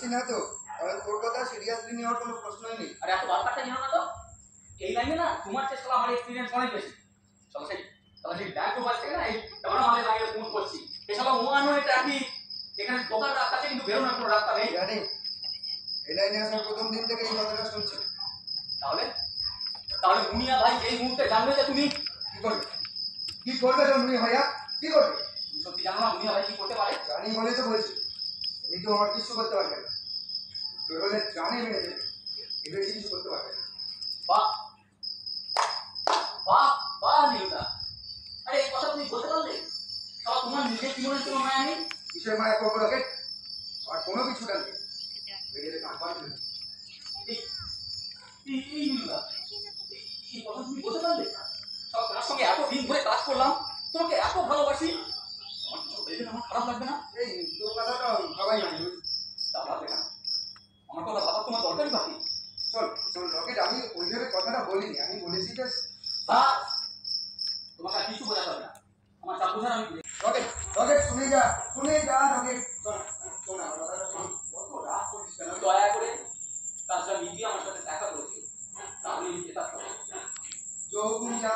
বলছি না তো, কারণ তোর কথা সিরিয়াসলি নেওয়ার কোনো প্রশ্নই নেই। আর এত বারবারটা নিও না তো, এই লাইনে না তোমার চেয়ে শালা আমার এক্সপিরিয়েন্স অনেক বেশি। শালা সেই ব্যাংক মোবাইল থেকে না এই দাঁড়া মালের লাইনে ফোন করছি, এই শালা ওয়ান ওয়ে ট্রাফিক, এখানে ঢোকার রাস্তা আছে কিন্তু বেরোনোর কোনো রাস্তা নেই। জানি এই লাইনে আসার প্রথম দিন থেকে এই কথাটা শুনছি। তাহলে তাহলে মুনিয়া ভাই এই মুহূর্তে জানবে যে তুমি কি করবে? কি করবে তুমি ভাইয়া? কি করবে? তুমি সত্যি জানো না মুনিয়া ভাই কি করতে পারে? জানি বলেই তো বলছি, এমনি তো আমার কিছু করতে পারবে না। বেরোলে জানি মেরে দেবে, এবার কিছু করতে পারবে না। বাহ বাহ বাহ নীলদা, আরে এই কথা তুমি বলতে পারলে? তাও তোমার নিজের জীবনের কোনো মায়া নেই? কিসের মায়া করবো রকেট? আর কোনো কিছু নেই, বেরিয়ে কাজ পারবে না। এই নীলদা, এই কথা তুমি বলতে পারলে? তাও তার সঙ্গে এত দিন ধরে কাজ করলাম, তোমাকে এত ভালোবাসি, আমার কিছু বলবে না, আমার খারাপ লাগবে না? এই তোর কথাটা ভাবাই না। তা ভাববে না, আমার কথা ভাবার তোমার দরকারই বাকি। শোন শোন রকেট, আমি ওইভাবে কথাটা বলিনি, আমি বলেছি যে তোমাকে আর কিছু বোঝাতে হবে না, আমার চাপ বোঝার আমি রকেট রকেট শুনে যা রকেট। শোন শোন আমার কথাটা শোন। কত রাগ করিস কেন? দয়া করে কাজটা মিটিয়ে আমার সাথে দেখা করেছি, তাহলে এই যেটা যোগুন যা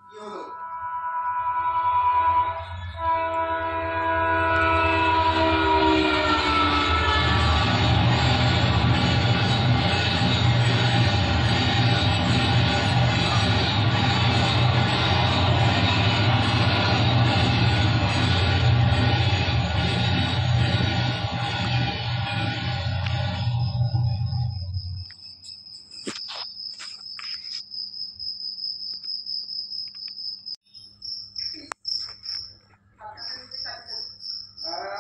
কি হলো?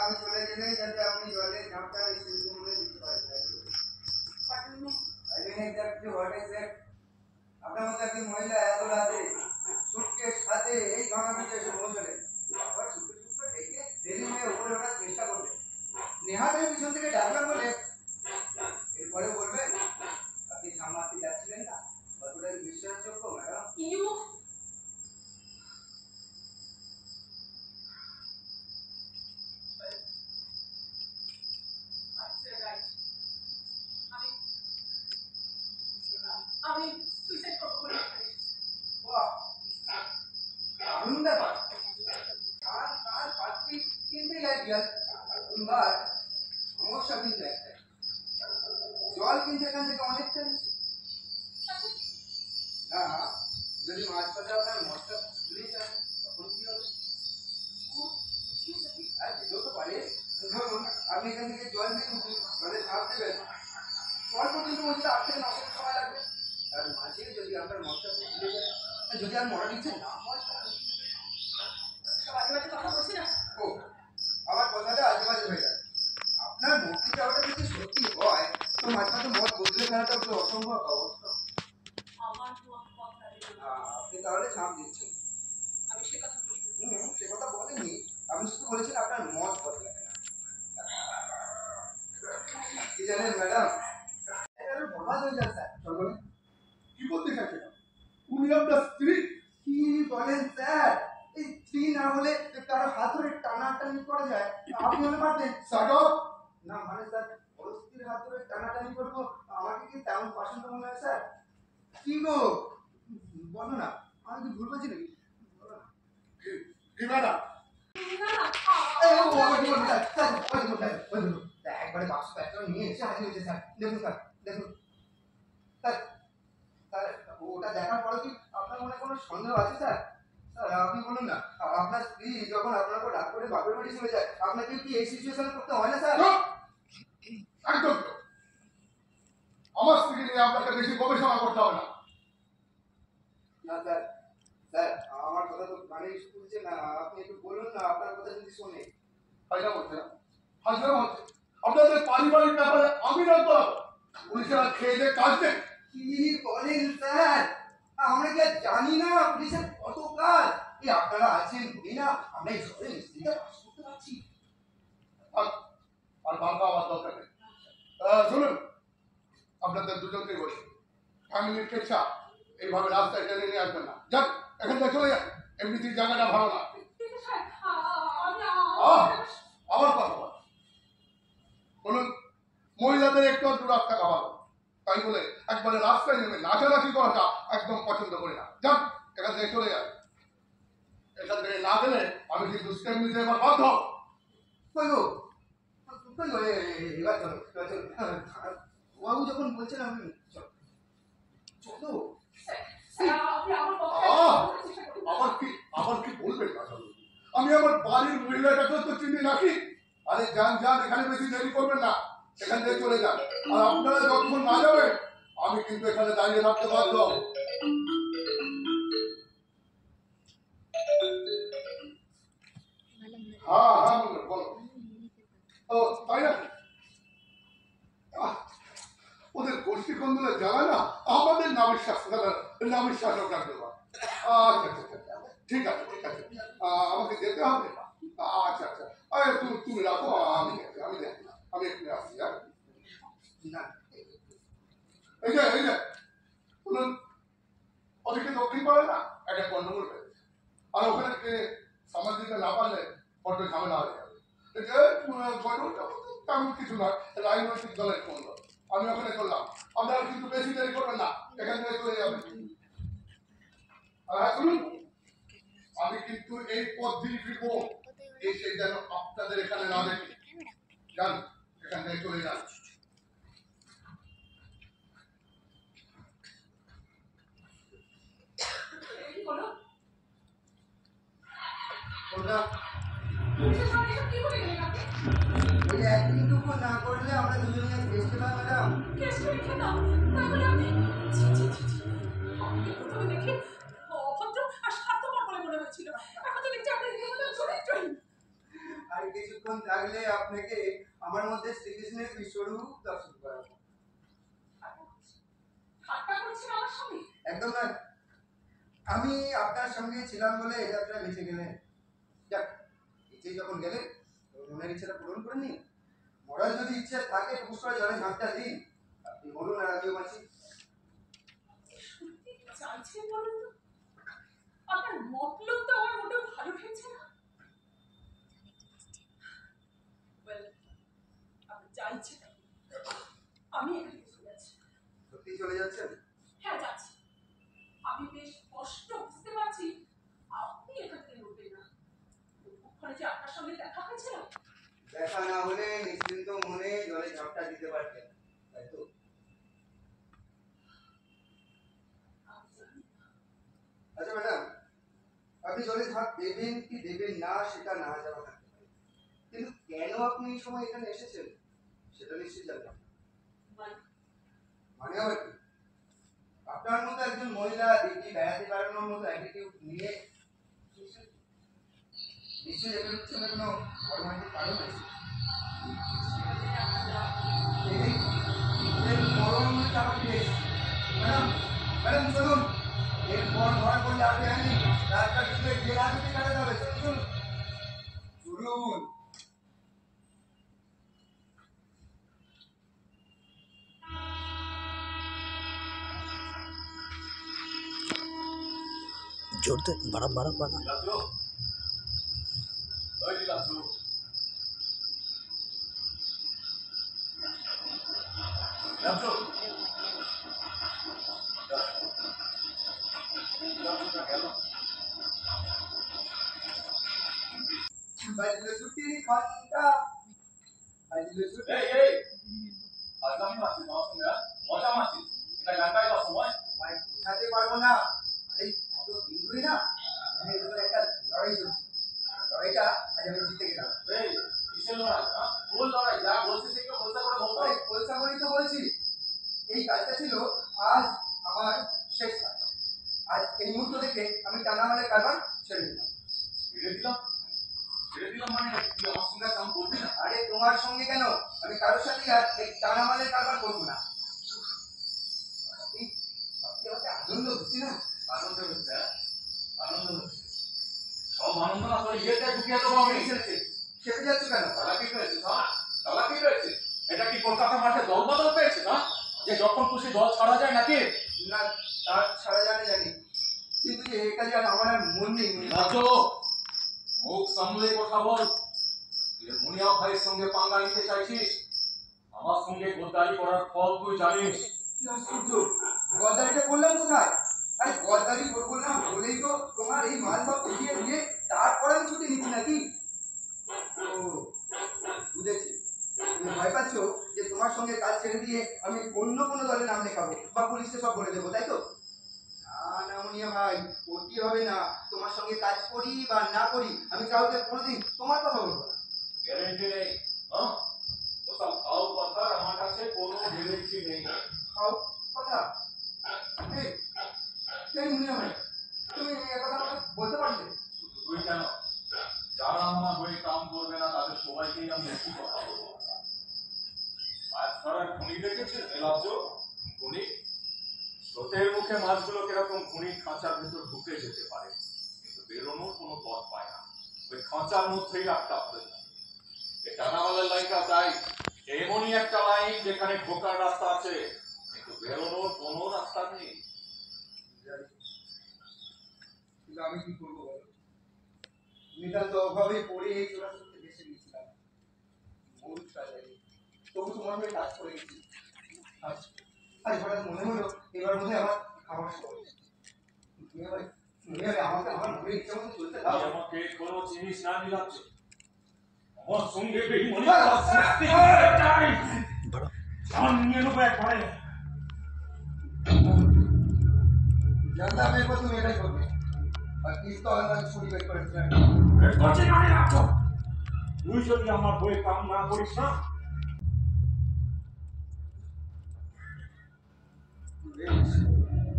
আমি চলে গেলে যাতে আপনি জলে ঝাঁপটা দিতে পারেন। আপনার মতো একজন মহিলা এত রাতে সুটকেস সাথে এই ভাঙা বিচে এসে পৌঁছলেন, আবার সুটকেস ডেকে দেরি হয়ে উপরে ওঠার চেষ্টা করলেন। নেহাত আমি পিছন থেকে ডাকলাম বলে এরপরে বলবেন আপনি সামলাতে যাচ্ছিলেন না? কতটা বিশ্বাসযোগ্য ম্যাডাম? আমি সুইসাইড করব বলে বাহ, দারুণ ব্যাপার। তার পাত্রী কিনতে লাগলেন, বাট সমস্যা কিন্তু একটাই, জল কিন্তু এখান থেকে অনেকটা নিচে। না, যদি মাছ পাতে আপনার মশটা ভুলে যান তখন কি হবে? আর যেতেও তো পারে। ধরুন আপনি এখান থেকে জল দিয়ে জলে ঝাঁপ দেবেন, জল পর্যন্ত পৌঁছতে 8 থেকে 9 সেকেন্ড সময় লাগবে। আর মাঝে যদি আপনার মশটা ভুলে যায়, যদি আর মরার ইচ্ছে না হয়, সব আজেবাজে কথা বলছি না। ও আমার কথাটা আজেবাজে হয়ে গেল। আপনার মুক্তি চাওয়াটা যদি সত্যি হয় তো মাঝখানে মত বদলে ফেলাটা তো অসম্ভব অবস্থা। আমার কথা আপনি তাহলে ছাপ দিচ্ছেন। আমি সে কথা বলি সে কথা বলেনি, আপনি শুধু বলেছেন আপনার মত বদলাবে না। কি জানেন ম্যাডাম, বরবাদ হয়ে যায় স্যার। চলুন কি বলতে চাইছেন? উনি আপনার স্ত্রী? কি বলেন স্যার? এই স্ত্রী না হলে তার হাত ধরে টানাটানি করা যায়, আপনি হলে পারতেন। সাগর, না মানে স্যার, বড় স্ত্রীর হাত ধরে টানাটানি করবো আমাকে কি তেমন পছন্দ মনে হয় স্যার? কি গো বলো না, আমি কি ভুল বলছি নাকি? বলো না। কি ম্যাডাম? একবারে বাক্স প্যাক করে নিয়ে এসে হাজির হয়েছে স্যার। দেখুন স্যার, দেখুন স্যার, স্যার ওটা দেখার পরে কি আপনার মনে কোনো সন্দেহ আছে স্যার? স্যার আপনি বলুন না, আপনার স্ত্রী যখন আপনার উপর রাগ করে বাপের বাড়ি চলে যায়, আপনাকে কি এই সিচুয়েশনে করতে হয় না স্যার? একদম। আমার স্ত্রী নিয়ে আপনাকে বেশি গবেষণা করতে হবে না। না স্যার, স্যার আমার কথা তো মানে শুনছে না, আপনি একটু বলুন না, আপনার কথা যদি শোনে। ফায়দা করছে না, ফায়দা হচ্ছে। আপনাদের পারিবারিক ব্যাপারে আমি না করাবো, পুলিশেরা খেয়ে দিয়ে কাজ নেই। কি বলেন স্যার? আমরা কি আর জানি না পুলিশের কত কাজ? এই আপনারা আছেন বলি না আমরা এই শহরে নিশ্চিন্তে বাস করতে পারছি। আর বাংলা আমার দরকার নেই। শুনুন, আপনাদের দুজনকে বলি, ফ্যামিলির কেচ্ছা এইভাবে রাস্তায় টেনে নিয়ে আসবেন না। যান, এখান থেকে চলে যান, এমনিতেই জায়গাটা ভালো না। আমি আবার কথা বল। বলুন, মহিলাদের একটু একটু রাস্তা খাওয়াবো, তাই বলে একবারে রাস্তায় নেমে নাচানাচি করাটা একদম পছন্দ করি না। যান, এখান থেকে চলে যান। এখান থেকে না গেলে আমি কিন্তু স্টেপ নিতে এবার বাধ্য। কই গো কই গো এবার চলো চলো বাবু যখন বলছেন আমি চলো চলো। আপনি আমার কথা আবার কি বলবেন কথা? আমি আমার বাড়ির মহিলাটাকে তো চিনি নাকি? আরে যান যান, এখানে বেশি দেরি করবেন না, এখান থেকে চলে যান। আর আপনারা যতক্ষণ না যাবেন আমি কিন্তু এখানে দাঁড়িয়ে থাকতে বাধ্য। হ্যাঁ বলো। ও তাই না? ওদের গোষ্ঠী কন্দলে জ্বালা না আমাদের নামের শাসক রাখতে পারে। আচ্ছা ঠিক আছে আমাকে যেতে হবে। আচ্ছা আরে তুমি রাখো, আমি একটু আসছি। এই যে শুনুন, ওদিকে দক্ষিণ পারে না একটা গন্ডগোল হয়েছে, আর ওখানে সমাজ দিতে না পারলে বড্ড ঝামেলা হয়ে যাবে। গন্ডগোলটা তেমন কিছু নয়, রাজনৈতিক দলের গন্ডগোল। আমি ওখানে করলাম, আপনারা কিন্তু বেশি দেরি করবেন না, এখান থেকে চলে যাবেন। আর হ্যাঁ শুনুন, আমি কিন্তু এই পথ দিয়ে ফিরবো, এসে যেন আপনাদের এখানে না দেখি। যান, এখান থেকে চলে যান। কি হলো? ওটা পুলিশের সামনে এসব কি বলে গেলেন আপনি? ওই অ্যাক্টিংটুকু না করলে আমরা দুজনে কেস খেলাম ম্যাডাম। কেস করে খেতাম, তাহলে আপনি আপনি প্রথমে দেখে অভদ্র আর স্বার্থপর বলে মনে হয়েছিল, এখন তো দেখছি আপনি রীতিমতো চরিত্রহীন। আর কিছুক্ষণ থাকলে আপনাকে আমার মধ্যে শ্রীকৃষ্ণের বিশ্বরূপ দর্শন করাবো। ঠাট্টা করছেন আমার সঙ্গে? একদম না, আমি আপনার সঙ্গে ছিলাম বলে এই যাত্রা বেঁচে গেলেন। যাক, ইচ্ছে যখন গেলেন মনের ইচ্ছাটা পূরণ করে নিন। মরার যদি ইচ্ছে থাকে পুষ্কর জলে ঝাঁপটা দিন, আপনি বলুন আর আমিও বাঁচি। সত্যি চাইছেন বলুন তো? আপনার মতলব তো আমার মোটেও ভালো ঠেকছে না। আপনি চাইছেন আমি এখানে চলে যাচ্ছি। সত্যি চলে যাচ্ছেন? হ্যাঁ যাচ্ছি। আমি বেশ স্পষ্ট বুঝতে পারছি আপনি এখান থেকে নড়বেন না। ওখানে যে আপনার সঙ্গে দেখা হয়েছিল, দেখা না হলে নিশ্চিন্ত মনে জলে ঝাঁপটা দিতে পারতেন, তাই তো? আমি জানি না। আচ্ছা ম্যাডাম, আপনি জলে ঝাঁপ দেবেন কি দেবেন না সেটা না জানা থাকতে পারে, কিন্তু কেন আপনি এই সময় এখানে এসেছেন সেটা নিশ্চয়ই জানতাম। মানে আবার কি? আপনার মতো একজন মহিলা দিদি বেড়াতে বেড়ানোর মতো অ্যাটিটিউড নিয়ে নিশ্চয়ই এখানে পিছনে কোনো ধর্মান্তিক কারণ আছে। ম্যাডাম চলুন, এরপর ধরা করলে আপনি আনি রাস্তা কিন্তু জেল হাজতে কাটা যাবে। চলুন চলুন। जोड़ते बड़ा बड़ा बड़ा বাজলো ছুটির ঘন্টা, বাজলো ছুটি। ভাই বোঝাতে পারবো না, এই এত দিন ধরে না আমি এদের একটা লড়াই চলছে। লড়াইটা আজ আমি জিতে গেলাম। বলছা বলেই তো বলছি, এই কাজটা ছিল আজ আমার শেষ কাজ। আজ এই মুহূর্ত থেকে আমি টানামালের কারবার ছেড়ে দিলাম। আরে তোমার সঙ্গে কেন, আমি কারোর সাথে আর এই টানামালের কারবার করবো না। আনন্দ হচ্ছে না? আনন্দ হচ্ছে, সব আনন্দ না করে ইয়েতে ঢুকিয়ে দেবো আমি। খেপে যাচ্ছ কেন? চালাকি হয়েছে, চালাকি হয়েছে। এটা কি কলকাতা মাঠে দল বদল পেয়েছে না, যে যখন খুশি দল ছাড়া যায় নাকি? না, তার ছাড়া জানি, কিন্তু যে এই কাজে আর আমার আর মন নেই। মুখ সামলে কথা বল। মুনিয়া ভাইয়ের সঙ্গে পাঙ্গা নিতে চাইছিস? আমার সঙ্গে গদ্দারি করার ফল তুই জানিস। কি আশ্চর্য, গদ্দারিটা করলাম কোথায়? আরে গদ্দারি করবো না বলেই তো তোমার এই মাল সব উঠিয়ে দিয়ে তারপরে আমি ছুটি নিচ্ছি নাকি? ও বুঝেছি, তুমি ভয় পাচ্ছ যে তোমার সঙ্গে কাজ ছেড়ে দিয়ে আমি অন্য কোনো দলে নাম লেখাবো বা পুলিশকে সব বলে দেবো, তাই তো? না না মুনিয়া ভাই, ওটি হবে না। তোমার সঙ্গে কাজ করি বা না করি আমি কাউকে কোনোদিন তোমার কথা বলবো না। গ্যারেন্টি নেই। হ্যাঁ, তো সব খাও কথার আমার কাছে কোনো গ্যারেন্টি নেই। খাও কথা? এই এই মুনিয়া ভাই, তুমি একথা আমাকে বলতে পারলে? শুধু তুই কেন, যারা আমার হয়ে কাম করবে না তাদের সবাইকেই আমি একই কথা বলবো। মাছ ধরার ঘুনি দেখেছিস নীলাব্জ? ঘুনি, স্রোতের মুখে মাছগুলো কিরকম ঘুনির খাঁচার ভেতর ঢুকে যেতে পারে, কিন্তু বেরোনোর কোনো পথ পায় না, ওই খাঁচার মধ্যেই আটকা পড়ে যায়। এই টানাওয়ালের লাইনটা তাই, এমনই একটা লাইন যেখানে ঢোকার রাস্তা আছে কিন্তু বেরোনোর কোনো রাস্তা নেই। কিন্তু আমি কি করবো বলো? নিতান্ত অভাবে পড়ে এই চোরাচুরিতে বেঁচে গিয়েছিলাম, মূল ট্রাজেডি। তবু তোমার হয়ে কাজ করে গেছি। আজ আজ হঠাৎ মনে হলো এবার বোধহয় আমার খাবার সময়। মুনিয়া ভাই, মুনিয়া ভাই, আমাকে আমার মনে ইচ্ছে মতো চলতে দাও। তুই আমাকে কোনো জিনিস না নীলাব্জ, আমার সঙ্গে বেইমানি বড় জানিয়ে নেবো একবারে। জানতাম এরপর তুমি এটাই করবে। আর পিস্তল আর ছুরি বের করেছিলেন। তুই যদি আমার বই কাম না করিস না, বেশ,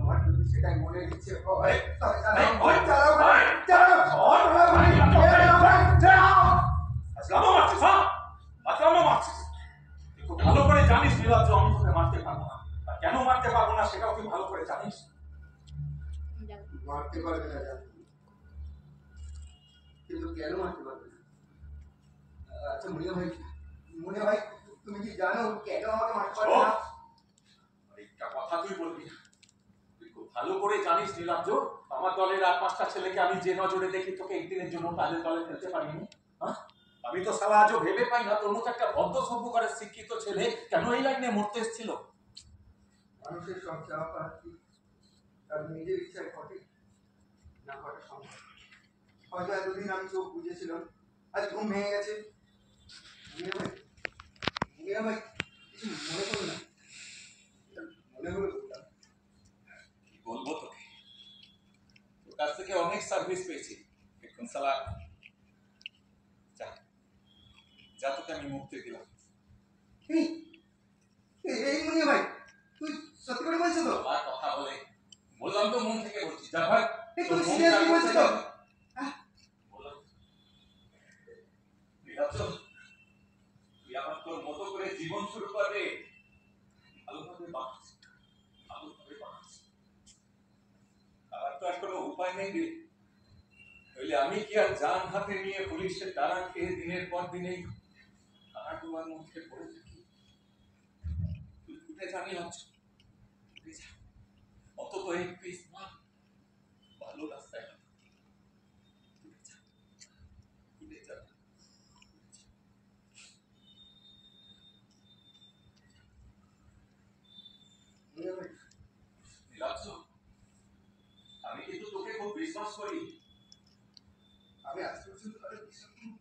আমার যদি সেটাই মনে ইচ্ছে হয় তবে চালাও, ওই, চালাও ভাই, চালাও, চালাও ভাই, চালাও ভাই, চালাও। আসলামও মারছিস? হ্যাঁ, আসলামও মারছিস। তুই খুব ভালো করে জানিস নীলাব্জ আমি তোকে মারতে পারবো না, আর কেন মারতে পারবো না সেটাও তুই ভালো করে জানিস। মারতে পারবে না জানো, কিন্তু কেন মারতে পারবে না? আচ্ছা মুনিয়া ভাই, মুনিয়া ভাই, তুমি কি জানো কেন আমাকে মারতে পারবে না? একটা কথা তুই বলবি না। তুই খুব ভালো করে জানিস নীলাব্জ আমার দলের আর 5টা ছেলেকে আমি যে নজরে দেখি তোকে একদিনের জন্য তাদের দলে ফেলতে পারিনি। হ্যাঁ, আমি তো সারা আজও ভেবে পাই না তোর মতো একটা ভদ্র সভ্যকারের শিক্ষিত ছেলে কেন এই লাইনে মরতে এসেছিল। মানুষের সব চাওয়া পাওয়া কি তার নিজের ইচ্ছায় ঘটে না ঘটা সম্ভব? হয়তো এতদিন আমি চোখ বুঝেছিলাম, আজ ঘুম ভেঙে গেছে। মুনিয়া ভাই, মুনিয়া ভাই, কিছু মনে করো না, মনে হলো বললাম। কি বলবো তোকে, তোর কাছ থেকে অনেক সার্ভিস পেয়েছি, এখন সালা যা যা, তোকে আমি মুক্তি দিলাম। এই এই মুনিয়া ভাই, তুই সত্যি করে বলছো তো? আর কথা বলে বললাম তো মন থেকে বলছি, যা ভাই। এই তুমি সিরিয়াসলি বলছো তো? বললাম নীলাব্জ, তুই আমার তোর মতো করে জীবন শুরু করবে, ভালোভাবে বাঁচ, ভালোভাবে বাঁচ। আমার তো আর কোনো উপায় নেই রে, নইলে আমি কি আর জান হাতে নিয়ে পুলিশের তারা খেয়ে দিনের পর দিন এই কানাডুয়ার মধ্যে পড়ে থাকি? তুই উঠে জানি লাঞ্চ, উঠে যা, অন্তত এক পিস মা ভালো রাস্তায় হাঁট। উঠে যা, উঠে যা। মুনিয়া ভাই, নীলাব্জ, আমি কিন্তু তোকে খুব বিশ্বাস করি। আমি আজ পর্যন্ত তাদের বিশ্বাস করিনি।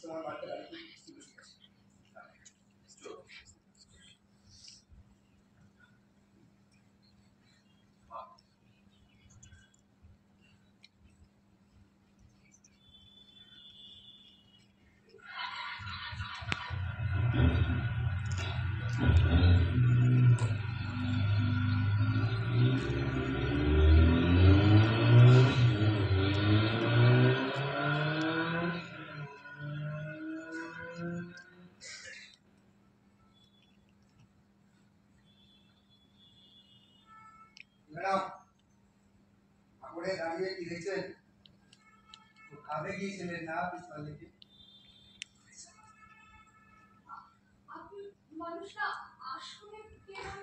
তোমার মাকে রাখি চল। ম্যাডাম, আপনি দাঁড়িয়ে কি দেখছেন? খাবে গিয়েছিলেন না পিস্তল দেখে? আপনি মানুষটা আসলে কেমন?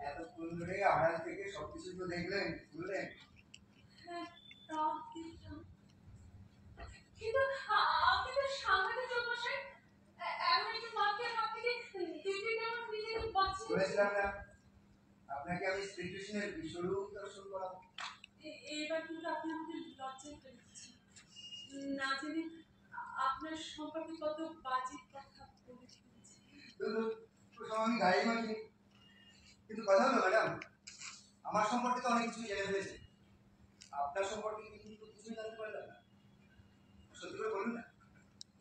এতক্ষণ ধরে আড়াল থেকে সবকিছু তো দেখলেন, শুনলেন? হ্যাঁ, তা দেখলাম। কিন্তু আপনি তো সাংঘাতিক জন্মশাই। এমন একটা বাক্যের হাত থেকে দিব্যি কেমন নিজেকে বাঁচিয়ে বলেছিলাম না আপনাকে আমি শ্রীকৃষ্ণের বিশ্বরূপ দর্শন করাবো। এবার কিন্তু আপনি আমাকে লজ্জায় ফেলে দিচ্ছেন। না জেনে আপনার সম্পর্কে কত বাজে কথা বলে ফেলেছি। আমি গাড়ি মাখিনি, কিন্তু কথা হলো ম্যাডাম, আমার সম্পর্কে তো অনেক কিছু জেনে ফেলেছে, আপনার সম্পর্কে কিন্তু কিছুই জানতে পারলাম না। সত্যি করে বলুন না,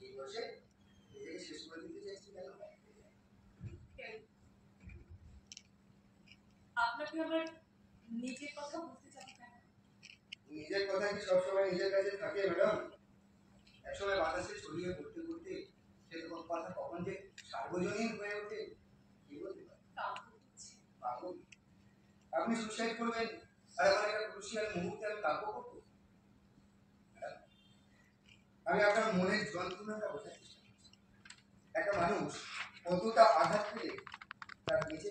এই বয়সে নিজেকে শেষ করে দিতে চাইছি কেন? কেন? আপনাকে আবার নিজের কথা বলতে চান কেন? নিজের কথা কি সবসময় নিজের কাছে থাকে ম্যাডাম? একসময় বাতাসে ছড়িয়ে পড়তে পড়তে সে তখন কথা কখন যে সার্বজনীন হয়ে ওঠে কি বলতে পারে? তা বলছি। পাগল, আপনি সুসাইড করবেন আর আমার একটা ক্রুশিয়াল মুহূর্তে আমি কাব্য করবো? ম্যাডাম, আমি আপনার মনের যন্ত্রণাটা বোঝার চেষ্টা করছি। একটা মানুষ কতটা আঘাত পেলে তার বেঁচে